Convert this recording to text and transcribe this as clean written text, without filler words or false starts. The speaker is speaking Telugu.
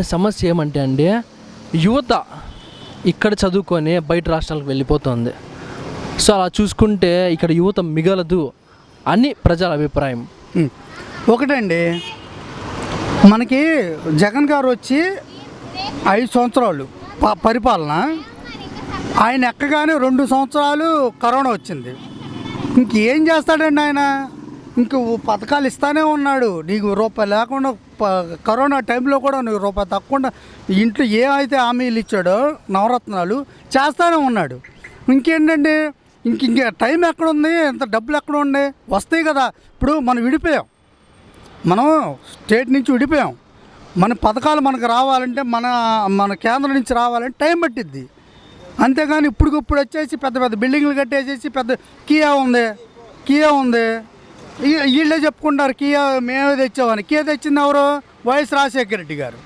సమస్య ఏమంటే అండి, యువత ఇక్కడ చదువుకొని బయట రాష్ట్రాలకు వెళ్ళిపోతుంది. సో అలా చూసుకుంటే ఇక్కడ యువత మిగలదు అని ప్రజల అభిప్రాయం. ఒకటండి, మనకి జగన్ గారు వచ్చి 5 సంవత్సరాలు పరిపాలన, ఆయన ఎక్కగానే 2 సంవత్సరాలు కరోనా వచ్చింది. ఇంకేం చేస్తాడండి ఆయన? ఇంక పథకాలు ఇస్తానే ఉన్నాడు. నీకు రూపాయి లేకుండా కరోనా టైంలో కూడా నీకు రూపాయి తక్కువ ఇంట్లో ఏమైతే హామీలు ఇచ్చాడో నవరత్నాలు చేస్తూనే ఉన్నాడు. ఇంకేంటండి, ఇంక టైం ఎక్కడుంది? ఎంత డబ్బులు ఎక్కడ ఉంది? వస్తాయి కదా. ఇప్పుడు మనం విడిపోయాం, మనం స్టేట్ నుంచి విడిపోయాం. మన పథకాలు మనకు రావాలంటే మన కేంద్రం నుంచి రావాలంటే టైం పట్టిద్ది. అంతేగాని ఇప్పుడు వచ్చేసి పెద్ద పెద్ద బిల్డింగ్లు కట్టేసేసి పెద్ద కియా ఉంది వీళ్ళే చెప్పుకుంటారు కియా మేమే తెచ్చామని. కియా తెచ్చింది ఎవరు? వైఎస్ రాజశేఖర రెడ్డి గారు.